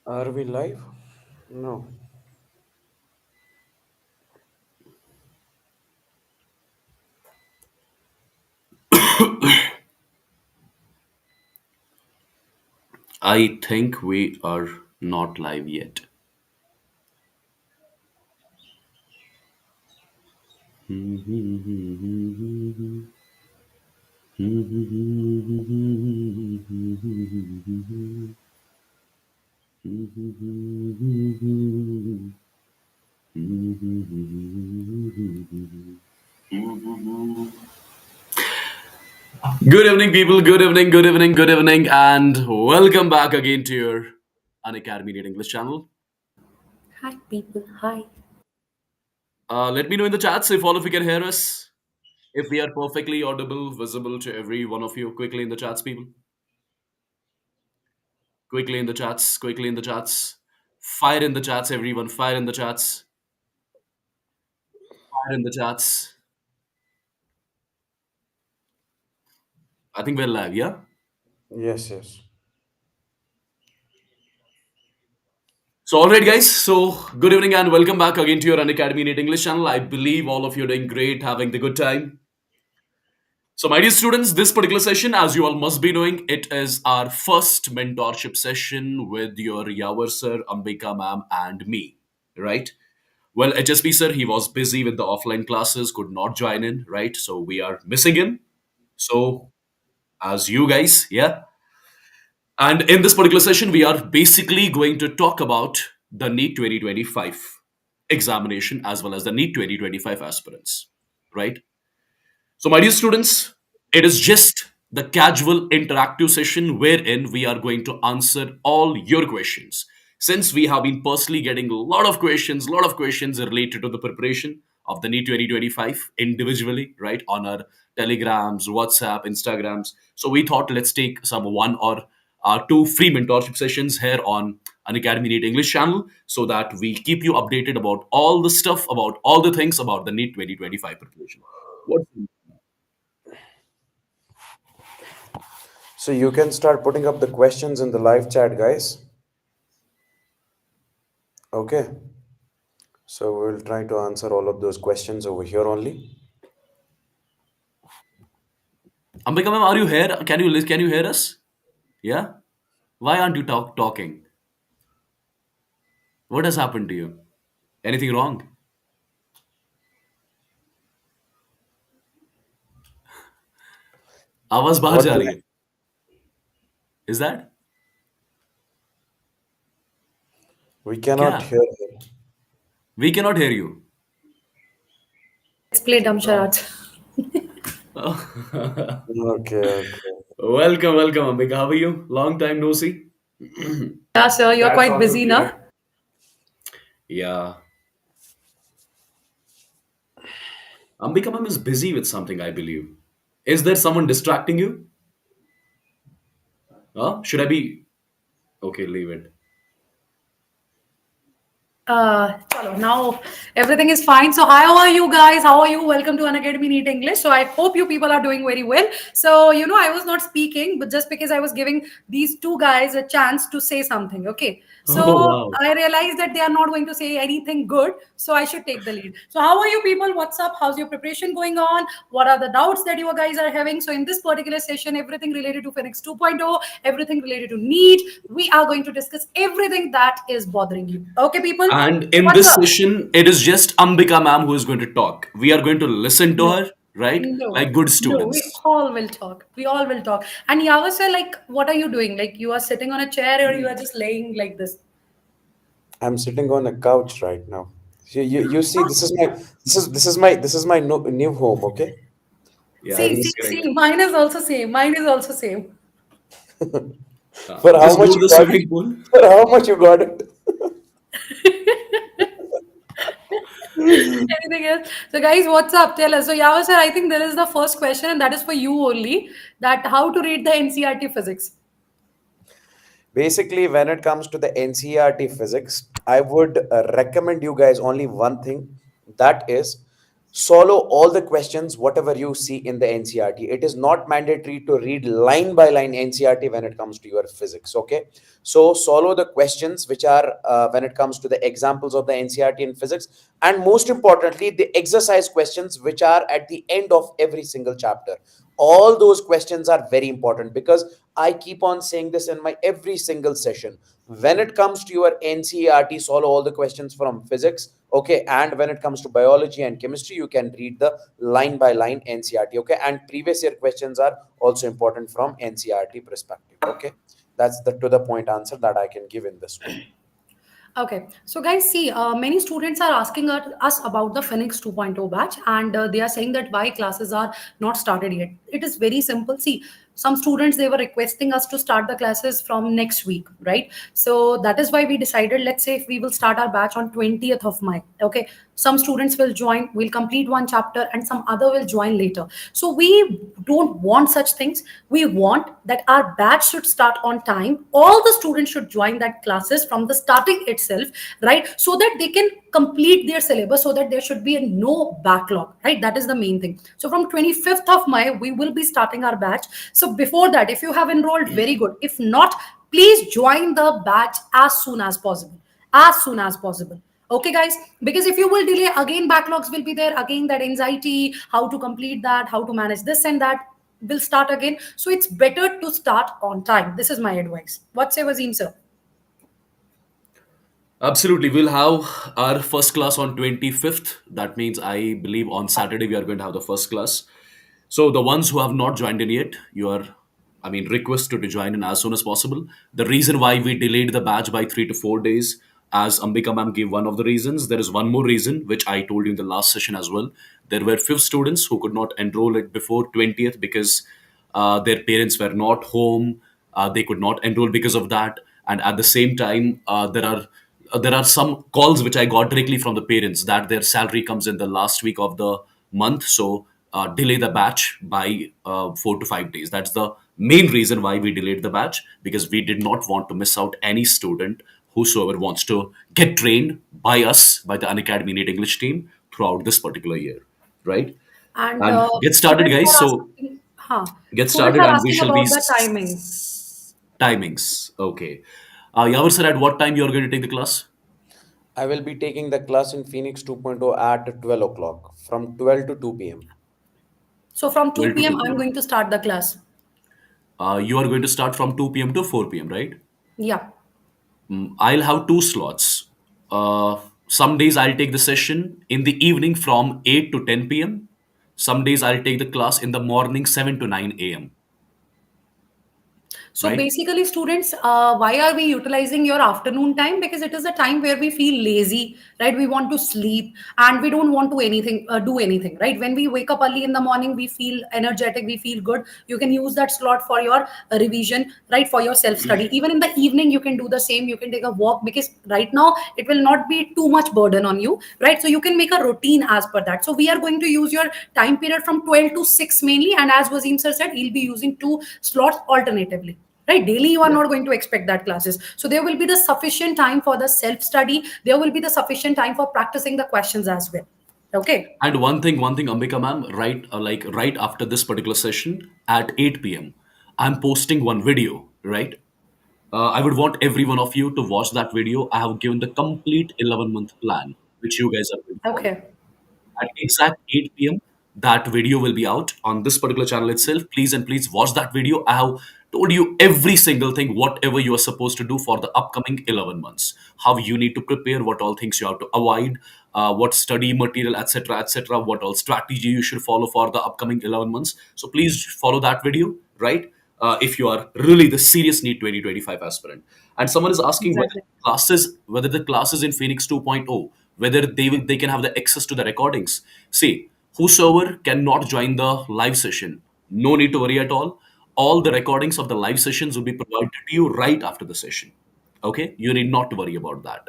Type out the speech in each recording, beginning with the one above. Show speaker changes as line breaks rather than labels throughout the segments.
Are we live? No.
I think we are not live yet. Good evening, people. Good evening, good evening, good evening, and welcome back again to your Unacademy NEET English channel.
Hi, people. Hi.
Let me know in the chats if all of you can hear us. If we are perfectly audible, visible to every one of you. Quickly in the chats, people. Quickly in the chats. Quickly in the chats. Fire in the chats, everyone. Fire in the chats. Fire in the chats. I think we're live, yeah?
Yes, yes.
So, all right, guys. So, good evening and welcome back again to your Unacademy NEET English channel. I believe all of you are doing great, having the good time. So, my dear students, this particular session, as you all must be knowing, it is our first mentorship session with your Yawar sir, Ambika ma'am, and me, right? Well, HSP sir, he was busy with the offline classes, could not join in, right? So, we are missing him. So, as you guys, yeah. And in this particular session, we are basically going to talk about the NEET 2025 examination as well as the NEET 2025 aspirants, right? So, my dear students, it is just the casual interactive session wherein we are going to answer all your questions. Since we have been personally getting a lot of questions related to the preparation of the NEET 2025 individually, right, on our Telegrams, WhatsApp, Instagrams. So we thought let's take some one or two free mentorship sessions here on an Academy NEET English channel so that we keep you updated about all the stuff, about all the things about the NEET 2025 preparation. What
So you can start putting up the questions in the live chat, guys. Okay. So we'll try to answer all of those questions over here only.
Ambika ma'am, are you here? Can you hear us? Yeah. Why aren't you talking? What has happened to you? Anything wrong? आवाज बाहर
What
जा
can
रही है. Is that?
we cannot
क्या?
hear him.
We cannot hear you.
Let's play dumb charades.
Okay, okay.
Welcome, welcome, Ambika. How are you? Long time no see.
Yeah, sir. You're
That's
quite
also
busy
clear.
now.
Yeah. Ambika ma'am is busy with something, I believe. Is there someone distracting you? Huh? Should I be? Okay, leave it.
Chalo, now everything is fine. So, how are you guys? How are you? Welcome to Unacademy NEET English. So, I hope you people are doing very well. So, I was not speaking, but just because I was giving these two guys a chance to say something. Okay.
Oh
So,
wow.
I realized that they are not going to say anything good. So, I should take the lead. So, how are you people? What's up? How's your preparation going on? What are the doubts that you guys are having? So, in this particular session, everything related to Phoenix 2.0, everything related to NEET, we are going to discuss everything that is bothering you. Okay, people?
And
So
in
what's
this
up?
session, it is just Ambika ma'am who is going to talk. We are going to listen to
No,
her, right?
no,
Like good
no. We
students.
all will talk. We all will talk. And Yava sir, like, what are you doing? Like, you are sitting on a chair or you are just laying like this?
I'm sitting on a couch right now. You see, this is my new home, okay?
Yeah,
I
See,
he's
see,
recently
correct.
see. Mine is also same. Mine is also same.
for how
Just
much
go to
you
the
got it?
swimming pool.
For how much you got it?
Anything else? So, guys, what's up? Tell us. So, Yava sir, I think there is the first question, and that is for you only. That how to read the NCERT physics.
Basically, when it comes to the NCERT physics, I would recommend you guys only one thing, that is follow all the questions whatever you see in the NCERT. It is not mandatory to read line by line NCERT when it comes to your physics. Okay, so follow the questions which are when it comes to the examples of the NCERT in physics, and most importantly, the exercise questions which are at the end of every single chapter. All those questions are very important, because I keep on saying this in my every single session. When it comes to your NCERT, solve all the questions from physics. Okay, and when it comes to biology and chemistry, you can read the line by line NCERT. Okay, and previous year questions are also important from NCERT perspective. Okay, that's the to the point answer that I can give in this way.
Okay, so guys, see, many students are asking us about the Phoenix 2.0 batch, and they are saying that why classes are not started yet. It is very simple. See, some students they were requesting us to start the classes from next week, right? So that is why we decided. Let's say if we will start our batch on 20th of May. Okay, some students will join, will complete one chapter, and some other will join later. So we don't want such things. We want that our batch should start on time. All the students should join that classes from the starting itself, right? So that they can complete their syllabus, so that there should be a no backlog, right? That is the main thing. So from 25th of May, we will be starting our batch. So before that, if you have enrolled, very good. If not, please join the batch as soon as possible. As soon as possible. Okay, guys, because if you will delay again, backlogs will be there again, that anxiety, how to complete that, how to manage this and that will start again. So it's better to start on time. This is my advice. What say, Wazeem sir?
Absolutely. We'll have our first class on 25th. That means I believe on Saturday we are going to have the first class. So the ones who have not joined in yet, you are, I mean, requested to join in as soon as possible. The reason why we delayed the batch by 3 to 4 days, as Ambika ma'am gave one of the reasons, there is one more reason which I told you in the last session as well. There were few students who could not enroll it before 20th because their parents were not home. They could not enroll because of that. And at the same time, there are some calls which I got directly from the parents that their salary comes in the last week of the month, so delay the batch by 4 to 5 days. That's the main reason why we delayed the batch, because we did not want to miss out any student whosoever wants to get trained by us, by the Unacademy NEET English team throughout this particular year, right?
And
And get started,
students
guys.
are
So
asking, huh?
get
Students
started,
are
and we
asking
shall be
about the timing.
timings. Okay. Yawar sir, at what time you are going to take the class?
I will be taking the class in Phoenix 2.0 at 12 o'clock from 12 to 2 p.m.
So from
12 to
2 p.m.,
2
I'm
p.m.
going to start the class.
You are going to start from 2 p.m. to 4 p.m., right?
Yeah.
I'll have two slots. Some days I'll take the session in the evening from 8 to 10 p.m. Some days I'll take the class in the morning 7 to 9 a.m.,
So
right?
basically, students, why are we utilizing your afternoon time? Because it is a time where we feel lazy, right? We want to sleep and we don't want to do anything, right? When we wake up early in the morning, we feel energetic, we feel good. You can use that slot for your revision, right? For your self study. Even in the evening, you can do the same. You can take a walk, because right now it will not be too much burden on you, right? So you can make a routine as per that. So we are going to use your time period from 12 to 6 mainly. And as Wazeem sir said, he'll be using two slots alternatively, right? Daily you are
Yeah.
not going to expect that classes, so there will be the sufficient time for the self study, there will be the sufficient time for practicing the questions as well. Okay.
And one thing, Ambika ma'am, right after this particular session at 8 p.m., I'm posting one video, right? I would want every one of you to watch that video. I have given the complete 11-month plan, which you guys are going to follow.
Okay.
At exact 8 p.m., that video will be out on this particular channel itself. Please and please watch that video. I have told you every single thing, whatever you are supposed to do for the upcoming 11 months. How you need to prepare, what all things you have to avoid, what study material, etc., etc., what all strategy you should follow for the upcoming 11 months. So please follow that video, right? If you are really the serious NEET 2025 aspirant. And someone is asking
Exactly.
whether the classes in Phoenix 2.0, whether they can have the access to the recordings. See, whosoever cannot join the live session, no need to worry at all. All the recordings of the live sessions will be provided to you right after the session. Okay, you need not to worry about that.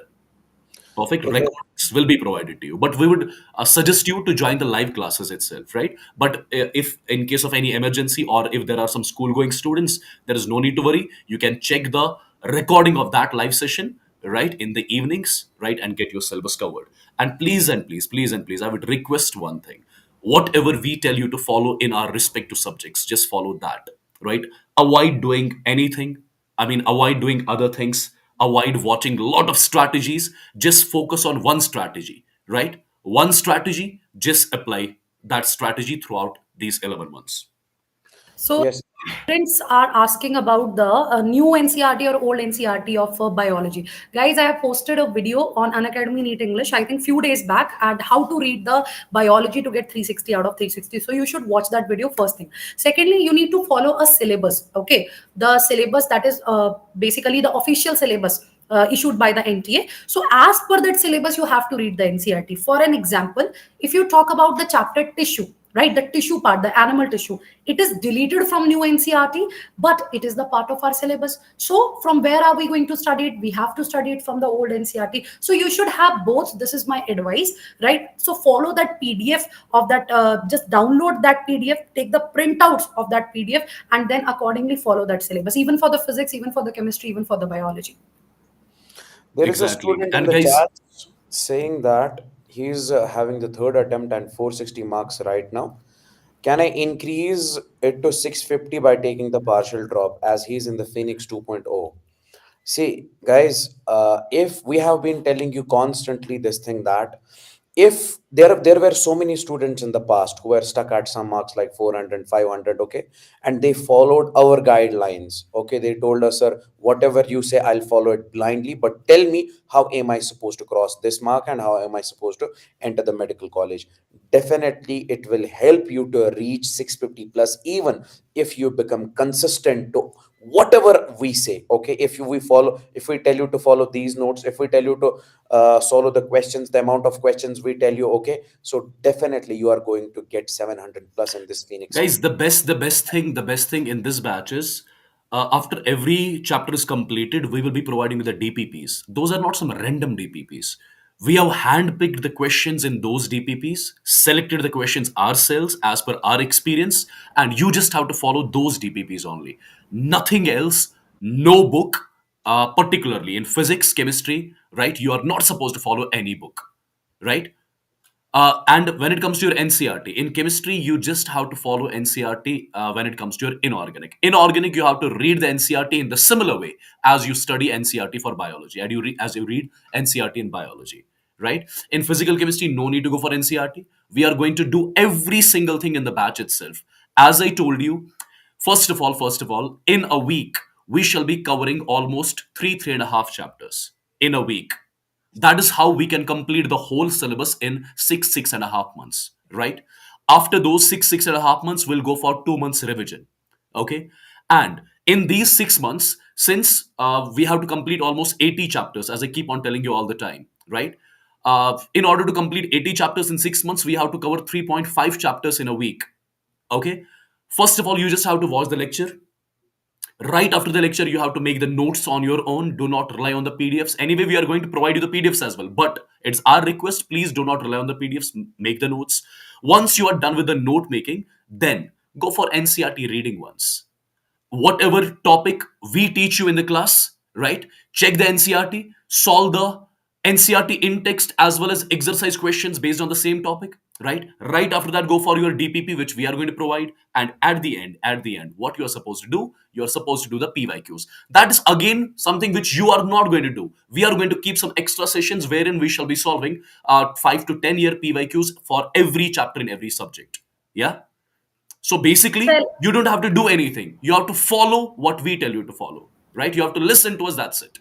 Perfect.
Okay.
Recordings will be provided to you, but we would suggest you to join the live classes itself, right? But if in case of any emergency, or if there are some school going students, there is no need to worry. You can check the recording of that live session, right, in the evenings, right, and get your syllabus covered. And please, I would request one thing: whatever we tell you to follow in our respective subjects, just follow that, right? Avoid doing anything. I mean, avoid doing other things. Avoid watching a lot of strategies. Just focus on one strategy, right? One strategy, just apply that strategy throughout these 11 months.
So
Yes.
parents are asking about the new NCRT or old NCRT of biology. Guys, I have posted a video on Unacademy NEET English, I think few days back, and how to read the biology to get 360 out of 360. So you should watch that video first thing. Secondly, you need to follow a syllabus. Okay, the syllabus that is basically the official syllabus issued by the NTA. So, as per that syllabus, you have to read the NCRT. For an example, if you talk about the chapter tissue, right, the tissue part, the animal tissue, it is deleted from new NCRT, but it is the part of our syllabus. So, from where are we going to study it? We have to study it from the old NCRT. So, you should have both. This is my advice, right? So, follow that PDF of that, just download that PDF, take the printouts of that PDF, and then accordingly follow that syllabus, even for the physics, even for the chemistry, even for the biology.
There is a
Exactly.
student in
And
the
guys,
chat saying that he's having the third attempt and 460 marks right now. Can I increase it to 650 by taking the partial drop as he's in the Phoenix 2.0? See, guys, if we have been telling you constantly this thing that if there were so many students in the past who were stuck at some marks like 400, 500, okay, and they followed our guidelines, okay, they told us, sir, whatever you say, I'll follow it blindly, but tell me how am I supposed to cross this mark and how am I supposed to enter the medical college. Definitely it will help you to reach 650 plus, even if you become consistent to whatever we say, okay, we follow, if we tell you to follow these notes, if we tell you to solve the questions, the amount of questions we tell you, okay, so definitely you are going to get 700 plus in this Phoenix
guys,
NEET.
the best thing in this batch is, after every chapter is completed, we will be providing with the DPPs. Those are not some random DPPs. We have handpicked the questions in those DPPs, selected the questions ourselves as per our experience, and you just have to follow those DPPs only. Nothing else, no book, particularly in physics, chemistry, right? You are not supposed to follow any book, right? And when it comes to your NCRT, in chemistry, you just have to follow NCRT when it comes to your inorganic. Inorganic, you have to read the NCRT in the similar way as you study NCRT for biology, and as you read NCRT in biology, right? In physical chemistry, no need to go for NCRT. We are going to do every single thing in the batch itself. As I told you, first of all, in a week, we shall be covering almost three and a half chapters in a week. That is how we can complete the whole syllabus in 6 and a half months, right? After those 6 and a half months, we'll go for 2 months revision. Okay. And in these 6 months, since we have to complete almost 80 chapters, as I keep on telling you all the time, right? In order to complete 80 chapters in 6 months, we have to cover 3.5 chapters in a week. Okay. First of all, you just have to watch the lecture. Right after the lecture, you have to make the notes on your own. Do not rely on the PDFs. Anyway, we are going to provide you the PDFs as well, but it's our request, please do not rely on the PDFs. Make the notes. Once you are done with the note making, then go for NCRT reading once. Whatever topic we teach you in the class, right? Check the NCRT, solve the NCRT in text as well as exercise questions based on the same topic, right? Right after that, go for your DPP, which we are going to provide. And at the end, what you are supposed to do, you are supposed to do the PYQs. That is again something which you are not going to do. We are going to keep some extra sessions wherein we shall be solving 5 to 10 year PYQs for every chapter in every subject. Yeah. So basically,
Well,
you don't have to do anything. You have to follow what we tell you to follow, right? You have to listen to us. That's it.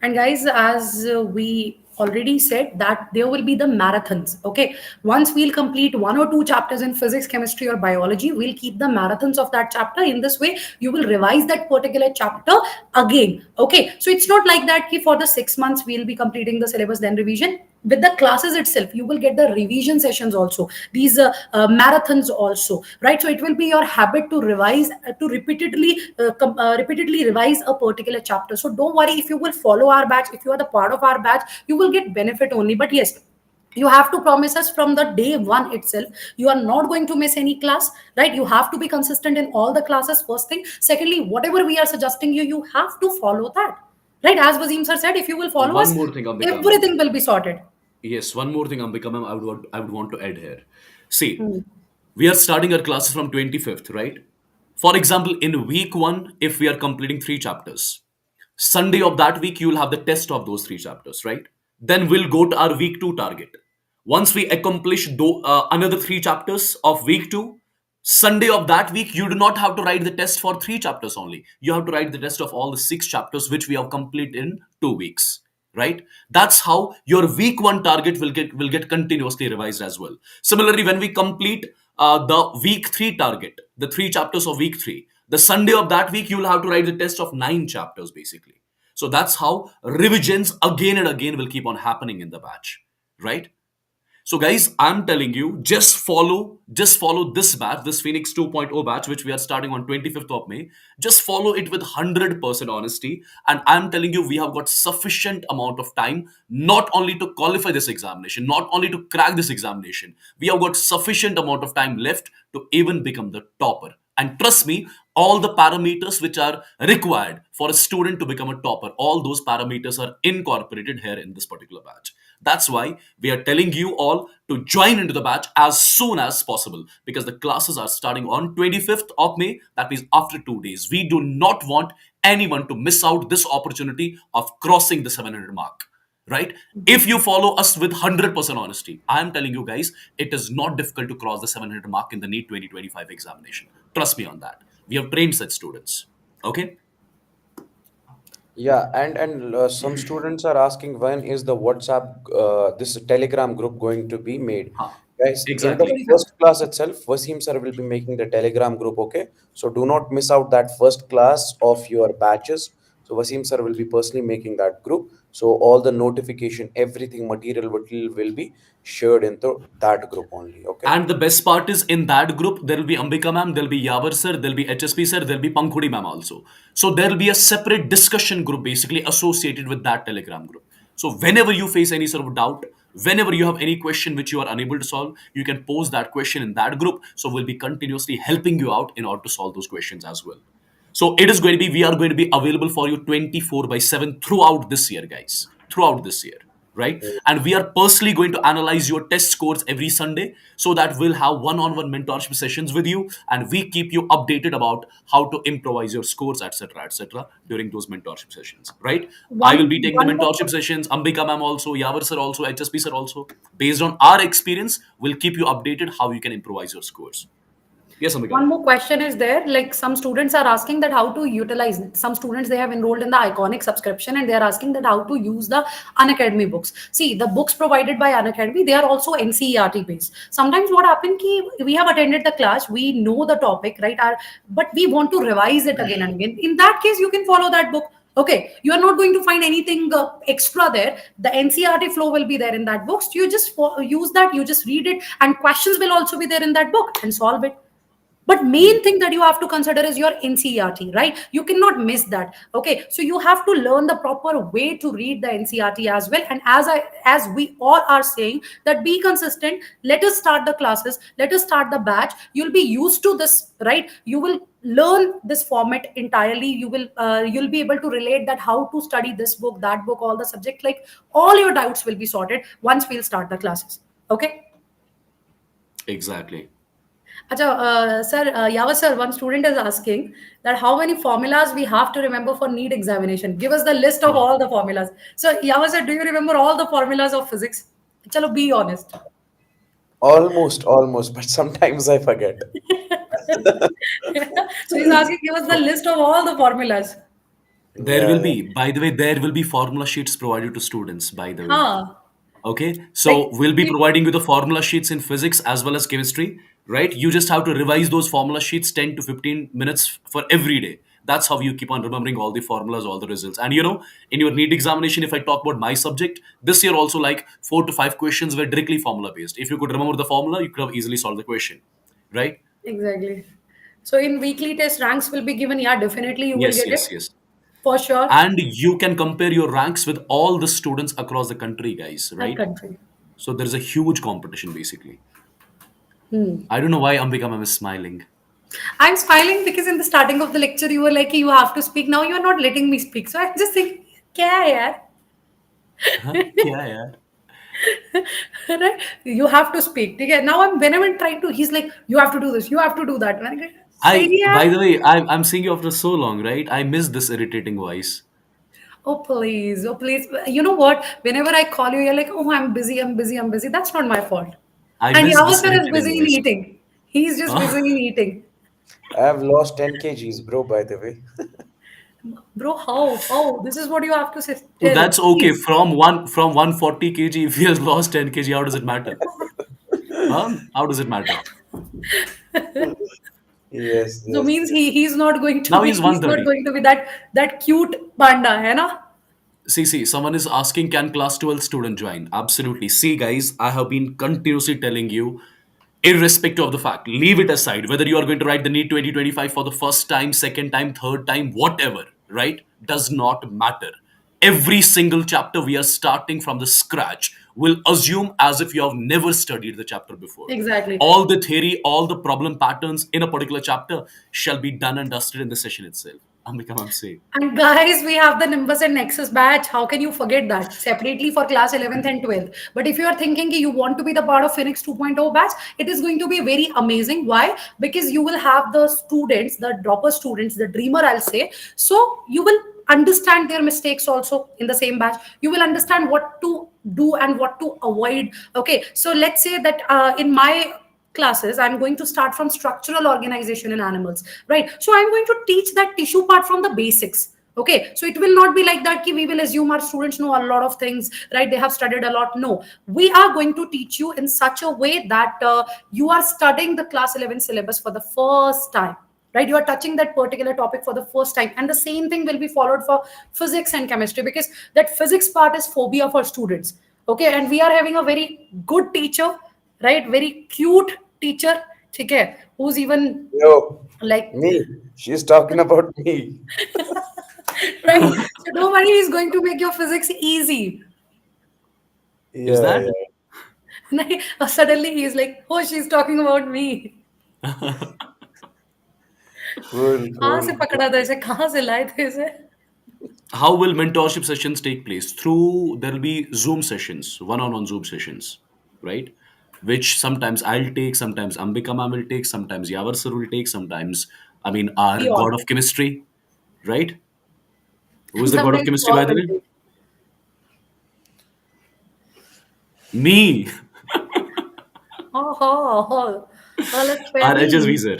and guys, as we already said, that there will be the marathons. Okay, once we'll complete one or two chapters in physics, chemistry, or biology, we'll keep the marathons of that chapter. In this way, you will revise that particular chapter again. Okay, so it's not like that for the 6 months we'll be completing the syllabus, then revision. With the classes itself, you will get the revision sessions also, these marathons also, right? So it will be your habit to revise, to repeatedly revise a particular chapter. So don't worry, if you will follow our batch, if you are the part of our batch, you will get benefit only. But yes, You have to promise us from the day one itself you are not going to miss any class, right? You have to be consistent in all the classes, first thing. Secondly, whatever we are suggesting you, you have to follow that, right? As Wasim sir said, if you will follow
One
us,
more thing, Ambika ma'am.
everything will be sorted.
Yes, one more thing, Ambika ma'am, I would want to add here. See,
Hmm.
we are starting our classes from 25th, right? For example, in week one, if we are completing three chapters, Sunday of that week, you will have the test of those three chapters, right? Then we'll go to our week two target. Once we accomplish another three chapters of week two, Sunday of that week, you do not have to write the test for three chapters only. You have to write the test of all the six chapters, which we have completed in 2 weeks, right? That's how your week one target will get continuously revised as well. Similarly, when we complete the week three target, the three chapters of week three, the Sunday of that week, you will have to write the test of nine chapters basically. So that's how revisions again and again will keep on happening in the batch, right? So, guys, I'm telling you, just follow this batch, this Phoenix 2.0 batch, which we are starting on 25th of May. Just follow it with 100% honesty. And I'm telling you, we have got sufficient amount of time, not only to qualify this examination, not only to crack this examination, we have got sufficient amount of time left to even become the topper. And trust me, all the parameters which are required for a student to become a topper, all those parameters are incorporated here in this particular batch. That's why we are telling you all to join into the batch as soon as possible, because the classes are starting on 25th of May. That means after 2 days. We do not want anyone to miss out this opportunity of crossing the 700 mark, right? If you follow us with 100% honesty, I am telling you guys, it is not difficult to cross the 700 mark in the NEET 2025 examination. Trust me on that. We have trained such students. Okay?
Yeah, and some students are asking when is the WhatsApp, this Telegram group going to be made?
Huh.
Guys, in the
Exactly.
first class itself, Wasim sir will be making the Telegram group, okay? So do not miss out that first class of your batches. So Wasim sir will be personally making that group. So all the notification, everything material will be shared into that group only, okay?
And the best part is in that group, there will be Ambika ma'am, there will be Yawar sir, there will be HSP sir, there will be Pankhudi ma'am also. So there will be a separate discussion group basically associated with that Telegram group. So whenever you face any sort of doubt, whenever you have any question which you are unable to solve, you can pose that question in that group. So we'll be continuously helping you out in order to solve those questions as well. So it is going to be, we are going to be available for you 24 by 7 throughout this year, guys. Throughout this year, right? And we are personally going to analyze your test scores every Sunday so that we'll have one on one mentorship sessions with you and we keep you updated about how to improvise your scores, etc., during those mentorship sessions, right? I will
one
be taking the
one more
mentorship sessions, Ambika ma'am also, Yawar sir also, HSP sir also. Based on our experience, we'll keep you updated how you can improvise your scores. Yes, Ambika
One
ma'am.
more question is there. Like some students are asking that how to utilize. Some students they have enrolled in the Iconic subscription and they are asking that how to use the Unacademy books. See, the books provided by Unacademy they are also NCERT based. Sometimes what happen ki we have attended the class, we know the topic, right? But we want to revise it again and again. In that case, you can follow that book. Okay, you are not going to find anything extra there. The NCERT flow will be there in that book. So you just use that, you just read it, and questions will also be there in that book and solve it. But
Yeah.
main thing that you have to consider is your NCERT, right? You cannot miss that. Okay, so you have to learn the proper way to read the NCERT as well. And as we all are saying that be consistent. Let us start the classes. Let us start the batch. You'll be used to this, right? You will learn this format entirely. You'll be able to relate that how to study this book, that book, all the subject. Like all your doubts will be sorted once we'll start the classes. Okay.
Exactly.
Acha, sir, Yava sir, one student is asking that how many formulas we have to remember for NEET examination. Give us the list of
Huh.
all the formulas. So, Yava sir, do you remember all the formulas of physics? Chalo, be honest.
Almost, but sometimes I forget.
So he's asking, give us the list of all the formulas.
There
Yeah,
will
yeah.
be, by the way, there will be formula sheets provided to students, by the way.
Huh.
Okay. So
Like,
we'll be providing you the formula sheets in physics as well as chemistry, right? You just have to revise those formula sheets 10 to 15 minutes for every day. That's how you keep on remembering all the formulas, all the results. And in your NEET examination, if I talk about my subject, this year also like 4 to 5 questions were directly formula based. If you could remember the formula, you could have easily solved the question, right?
exactly. So in weekly test, ranks will be given. Yeah, definitely you will
Yes,
get
yes,
it
yes.
for sure.
And you can compare your ranks with all the students across the country, guys,
That
right?
country.
So there is a huge competition basically.
Hmm.
I don't know why Ambika ma'am is smiling.
I'm smiling because in the starting of the lecture you were like, you have to speak. Now you are not letting me speak. So I'm just thinking, kya hai yaar?
Huh? Yeah, yeah.
Right? You have to speak. Okay? Now whenever I'm trying to, he's like, you have to do this, you have to do that. And I'm like, "Sahi
I,
hai."
by the way, I'm seeing you after so long, right? I miss this irritating voice.
Oh please, oh please. You know what? Whenever I call you, you're like, oh, I'm busy, I'm busy, I'm busy. That's not my fault.
I
And
miss this
Yavasar is
irritating
busy in
voice.
eating. He's just busy
Huh?
in eating.
I have lost 10 kgs, bro, by the way.
Bro, how? How? This is what you have to say.
So
Tell,
that's okay.
please.
From 140 kg, if he has lost 10 kg, how does it matter? Huh? How does it matter?
Yes,
So
yes,
means
yes.
he's not going to
Now
be
he's
he's not
130.
going to be that cute panda, hai na?
See, someone is asking, can class 12 student join? Absolutely. See, guys, I have been continuously telling you, irrespective of the fact, leave it aside, whether you are going to write the NEET 2025 for the first time, second time, third time, whatever, right? Does not matter. Every single chapter we are starting from the scratch. We'll assume as if you have never studied the chapter before.
Exactly.
All the theory, all the problem patterns in a particular chapter shall be done and dusted in the session itself. Ambika, I'm saying.
And guys, we have the Nimbus and Nexus batch. How can you forget that? Separately for class 11th and 12th. But if you are thinking you want to be the part of Phoenix 2.0 batch, it is going to be very amazing. Why? Because you will have the students, the dropper students, the dreamer, I'll say. So you will understand their mistakes also in the same batch. You will understand what to do and what to avoid. Okay. So let's say that in my classes, I'm going to start from structural organization in animals, right? So I'm going to teach that tissue part from the basics. Okay, so it will not be like that ki we will assume our students know a lot of things, right? They have studied a lot. No, we are going to teach you in such a way that you are studying the class 11 syllabus for the first time, right? You are touching that particular topic for the first time, and the same thing will be followed for physics and chemistry, because that physics part is phobia for students. Okay, and we are having a very good teacher, right? Very cute teacher, okay, who's even
Yo,
like
me. She's talking about me.
right. So don't worry, he's going to make your physics easy.
Is
Yeah,
that?
yeah.
Suddenly he's like, oh, she's talking about me.
Cool,
कहाँ
cool,
से
cool.
पकड़ा था इसे, कहाँ से लाए थे इसे?
How will mentorship sessions take place? Through there will be Zoom sessions, one-on-one Zoom sessions, right? Which sometimes I'll take, sometimes Ambika ma'am will take, sometimes Yawar sir will take, sometimes our
We all,
god of chemistry, right? Who is
and
the god of
sometimes we
chemistry,
all
by the
will
way?
take.
Me,
Oh, oh, oh. गलत
our
फहमी,
HSV sir.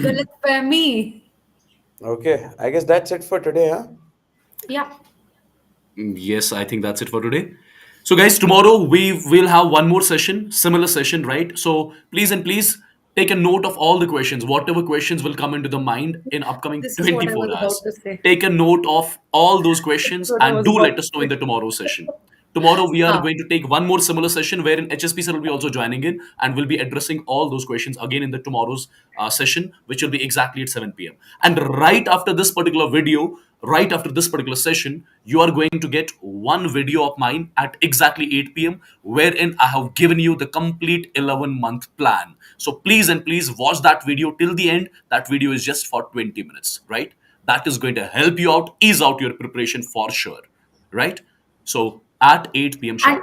गलत फहमी.
Okay, I guess that's it for today, huh?
Yeah.
Yes, I think that's it for today. So, guys, tomorrow we will have one more session, similar session, right? So, please and please take a note of all the questions, whatever questions will come into the mind in upcoming
This is what I
24
was about
hours.
to say.
Take a note of all those
This is
questions
what I
and
was
do
about
let
to
us know in
say.
the tomorrow session. Tomorrow we are
हाँ.
going to take one more similar session wherein HSP sir will be also joining in and will be addressing all those questions again in the tomorrow's session, which will be exactly at 7 p.m. And right after this particular video, right after this particular session, you are going to get one video of mine at exactly 8 p.m. wherein I have given you the complete 11-month plan. So please and please watch that video till the end. That video is just for 20 minutes, right? That is going to help you out, ease out your preparation for sure, right? So at 8 p.m.
And
sharp.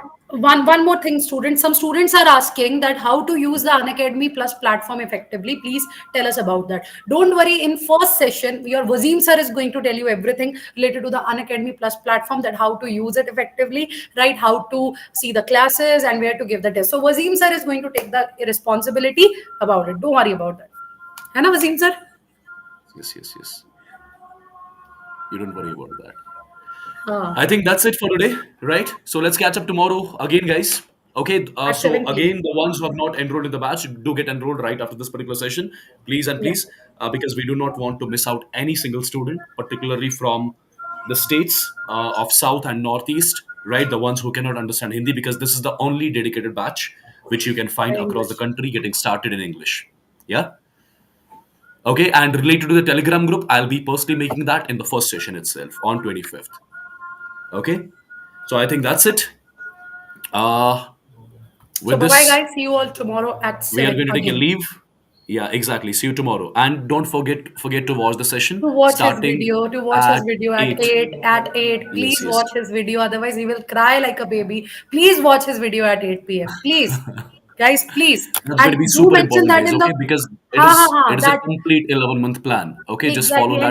one more thing, students. Some students are asking that how to use the Unacademy Plus platform effectively. Please tell us about that. Don't worry. In first session, your Wazim sir is going to tell you everything related to the Unacademy Plus platform, that how to use it effectively, right? How to see the classes and where to give the test. So Wazim sir is going to take the responsibility about it. Don't worry about that. है ना Wazim sir?
Yes, yes, yes. You don't worry about that.
हाँ.
I think that's it for today, right? So let's catch up tomorrow again, guys. Okay.
At
So
7 p.m.
again, the ones who have not enrolled in the batch, do get enrolled right after this particular session, please and
Yeah.
please, because we do not want to miss out any single student, particularly from the states of South and Northeast, right? The ones who cannot understand Hindi, because this is the only dedicated batch which you can find across the
English.
country getting started in English. Yeah. Okay. And related to the Telegram group, I'll be personally making that in the first session itself on 25th. Okay. So I think that's it. Uh,
So
with
bye bye,
this,
guys. See you all tomorrow at
we are
7
going to take a
again.
leave. Yeah, exactly. See you tomorrow, and don't forget to watch the session
To watch his
starting
video, to watch his
at
video at
8.
8, at 8.
Yes,
Please
yes.
watch his video, otherwise he will cry like a baby. Please watch his video at 8 p.m. Please. Guys, please.
That's
And
going to be
do
super
mention
important,
that
guys.
in the
Okay, because
ha ha ha
it is a
that
complete 11-month plan. Okay, just follow
exactly.
that.
And